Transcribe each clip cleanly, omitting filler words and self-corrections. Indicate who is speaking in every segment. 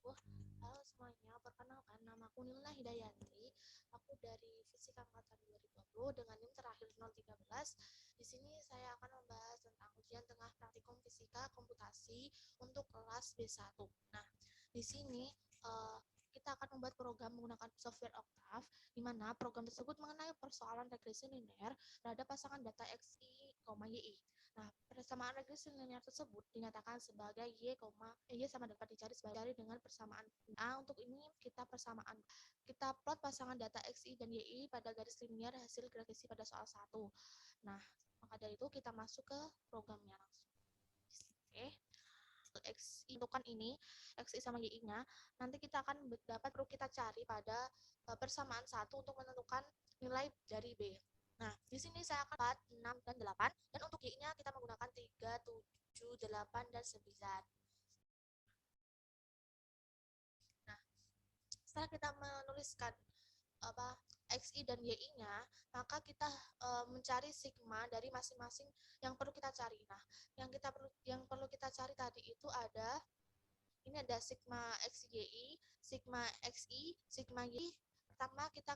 Speaker 1: Halo semuanya, perkenalkan namaku Nilna Hidayanti. Aku dari Fisika Angkatan 2020 dengan NIM terakhir 013. Di sini saya akan membahas tentang ujian tengah praktikum fisika komputasi untuk kelas B1. Nah, di sini kita akan membuat program menggunakan software Octave, di mana program tersebut mengenai persoalan regresi linear terhadap pasangan data XI, YI. Nah, persamaan regresi linear tersebut dinyatakan sebagai Y sama dapat dicari dengan persamaan A. Untuk ini kita plot pasangan data XI dan YI pada garis linear hasil regresi pada soal 1. Nah, maka dari itu kita masuk ke programnya langsung. Oke. XI tentukan ini XI sama YI-nya, nanti kita akan perlu kita cari pada persamaan 1 untuk menentukan nilai dari B. Nah, di sini saya akan 4, 6, dan 8. Dan untuk Y-nya kita menggunakan 3, 7, 8, dan 9. Nah, setelah kita menuliskan XI dan YI-nya, maka kita mencari sigma dari masing-masing yang perlu kita cari. Nah, yang perlu kita cari tadi itu ada sigma XYI, sigma XI, sigma Y. Pertama kita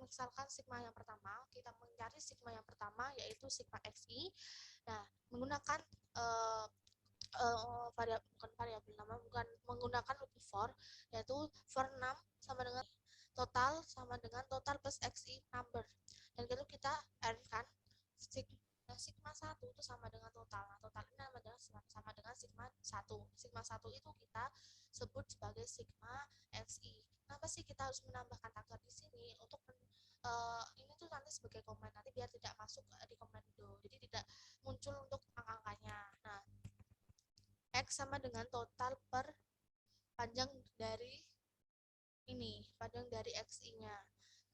Speaker 1: misalkan sigma yang pertama, kita mencari sigma yang pertama yaitu sigma XI. Nah, menggunakan bukan menggunakan loop for, yaitu for 6 sama dengan total plus XI number. Dan lalu kita add-kan sigma 1 itu sama dengan total. Nah, total ini sama dengan sigma 1. Sigma 1 itu kita sebut sebagai sigma XI. Kenapa sih kita harus menambahkan tagar di sini? Untuk ini tuh nanti sebagai komen, nanti biar tidak masuk di komen itu. Jadi tidak muncul untuk angka-angkanya. Nah, X sama dengan total per panjang dari XI-nya.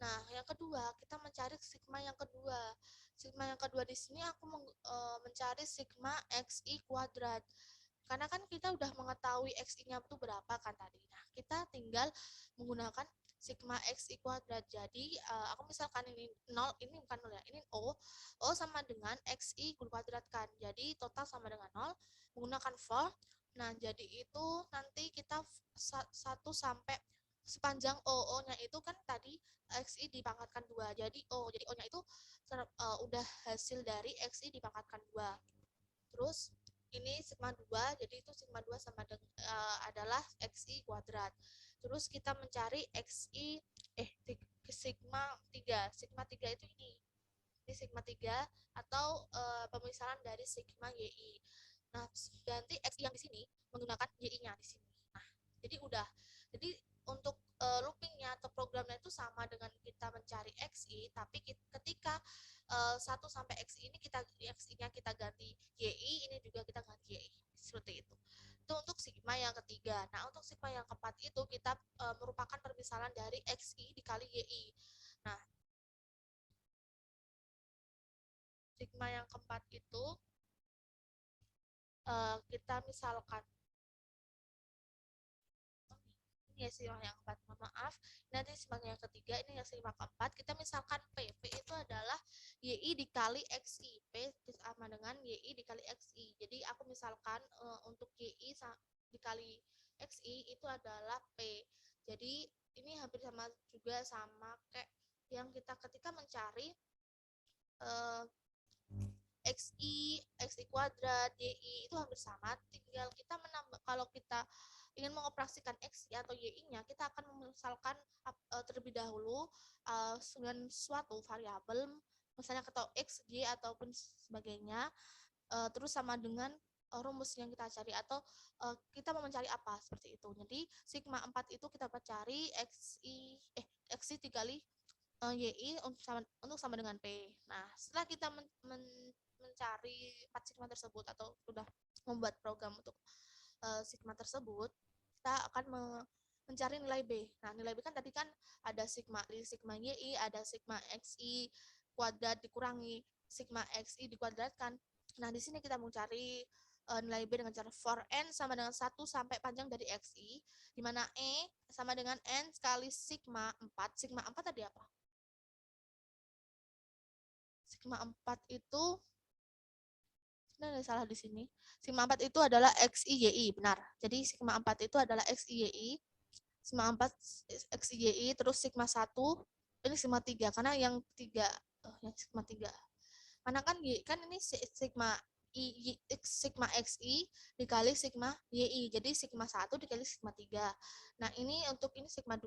Speaker 1: Nah, yang kedua, kita mencari sigma yang kedua. Sigma yang kedua di sini aku mencari sigma XI kuadrat. Karena kan kita udah mengetahui XI-nya itu berapa kan tadi. Nah, kita tinggal menggunakan sigma XI kuadrat. Jadi, aku misalkan ini 0, ini bukan 0 ya, ini O. O sama dengan XI kuadrat kan. Jadi, total sama dengan 0. Menggunakan for. Nah, jadi itu nanti kita 1 sampai sepanjang OO-nya itu kan tadi XI dipangkatkan 2. Jadi O-nya itu udah hasil dari XI dipangkatkan 2. Terus ini sigma 2, jadi itu sigma 2 sama dengan adalah XI kuadrat. Terus kita mencari sigma 3. Sigma 3 itu ini. Ini sigma 3 atau pemisahan dari sigma YI. Nah, ganti XI yang di sini menggunakan YI-nya di sini. Nah, jadi udah. Jadi untuk loopingnya atau programnya itu sama dengan kita mencari XI, tapi ketika 1 sampai XI ini XI-nya kita ganti YI, ini juga kita ganti YI. Seperti itu. Itu untuk sigma yang ketiga. Nah, untuk sigma yang keempat itu kita merupakan permisalan dari XI dikali YI. Nah, sigma yang keempat itu kita misalkan ini ya sigma yang keempat, maaf, nanti sigma yang ketiga, ini yang sigma keempat, kita misalkan P itu adalah YI dikali XI, P sama dengan YI dikali XI. Jadi aku misalkan untuk YI dikali XI itu adalah P. Jadi ini hampir sama juga sama kayak yang kita ketika mencari XI kuadrat, YI itu hampir sama, tinggal kita menambah. Kalau kita ingin mengoperasikan XI atau YI-nya, kita akan misalkan terlebih dahulu dengan suatu variabel, misalnya atau X, Y, ataupun sebagainya, terus sama dengan rumus yang kita cari, atau kita mau mencari apa, seperti itu. Jadi sigma 4 itu kita cari XI dikali YI untuk sama dengan P. Nah, setelah kita mencari 4 sigma tersebut atau sudah membuat program untuk sigma tersebut, kita akan mencari nilai B. Nah, nilai B kan tadi kan ada sigma YI, ada sigma XI kuadrat dikurangi sigma XI dikuadratkan. Nah, di sini kita mencari nilai B dengan cara for n sama dengan 1 sampai panjang dari XI, di mana E sama dengan N kali sigma 4. Sigma 4 tadi apa? Sigma 4 itu Benar, salah di sini. Sigma 4 itu adalah XIYI, benar. Jadi sigma 4 itu adalah XIYI, sigma 4 XIYI, terus sigma 1 ini sigma 3 karena yang 3 yang sigma 3. Karena kan ini sigma sigma XI dikali sigma YI. Jadi sigma 1 dikali sigma 3. Nah, ini untuk ini sigma 2.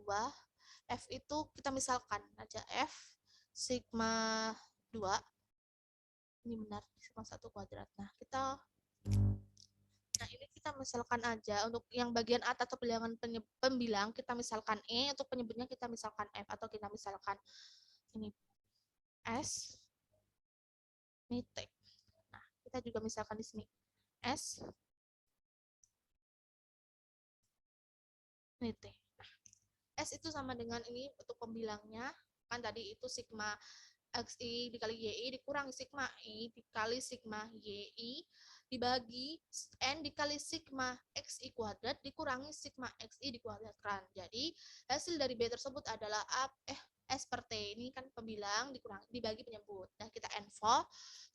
Speaker 1: F itu kita misalkan aja F sigma 2. Ini benar, sigma 1 kuadrat. Nah, ini kita misalkan aja untuk yang bagian atas atau bilangan pembilang kita misalkan E, untuk penyebutnya kita misalkan F, atau kita misalkan ini S, ini T. Nah, kita juga misalkan di sini S, ini T. Nah, S itu sama dengan ini untuk pembilangnya, kan tadi itu sigma XI dikali YI dikurangi sigma I dikali sigma YI dibagi N dikali sigma XI kuadrat dikurangi sigma XI dikuadratkan. Jadi hasil dari B tersebut adalah S per T, ini kan pembilang dikurangi dibagi penyebut. Nah, kita N4,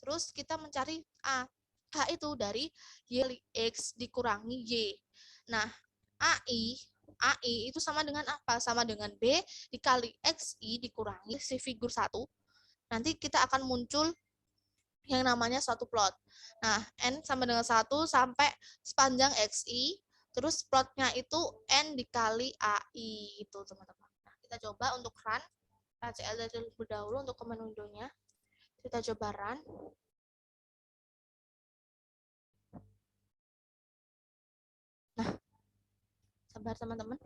Speaker 1: terus kita mencari A. A itu dari Y X dikurangi Y. Nah, AI itu sama dengan apa? Sama dengan B dikali XI dikurangi si figur 1. Nanti kita akan muncul yang namanya suatu plot. Nah, N sama dengan 1 sampai sepanjang XI, terus plotnya itu N dikali AI, itu teman-teman. Nah, kita coba untuk run, CL terlebih dahulu untuk command window-nya. Kita coba run. Nah, sabar teman-teman.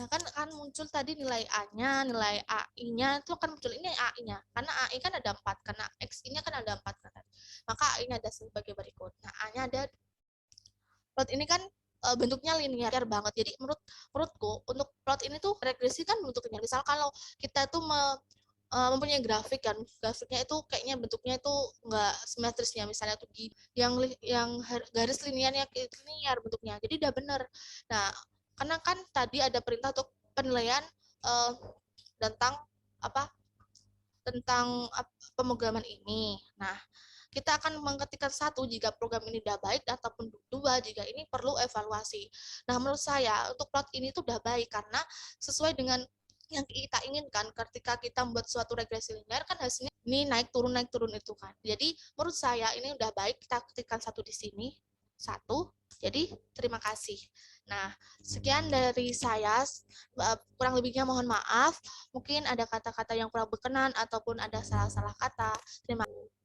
Speaker 1: Nah, kan muncul tadi nilai A-nya, nilai AI-nya itu kan muncul ini AI-nya. Karena AI kan ada 4, karena XI-nya kan ada 4 kan. Maka AI-nya ada sebagai berikut. Nah, A-nya ada plot ini kan bentuknya linear banget. Jadi menurutku untuk plot ini tuh regresi kan bentuknya. Misal kalau kita tuh mempunyai grafik kan, grafiknya itu kayaknya bentuknya itu enggak simetrisnya, misalnya tuh yang garis linearnya linear bentuknya. Jadi udah bener. Nah, karena kan tadi ada perintah untuk penilaian tentang apa? Tentang pemrograman ini. Nah, kita akan mengetikkan 1 jika program ini sudah baik, ataupun 2 jika ini perlu evaluasi. Nah, menurut saya untuk plot ini tuh udah baik karena sesuai dengan yang kita inginkan. Ketika kita membuat suatu regresi linear kan hasilnya ini naik turun itu kan. Jadi menurut saya ini udah baik, kita ketikkan 1 di sini, 1. Jadi terima kasih. Nah, sekian dari saya, kurang lebihnya mohon maaf. Mungkin ada kata-kata yang kurang berkenan ataupun ada salah-salah kata. Terima kasih.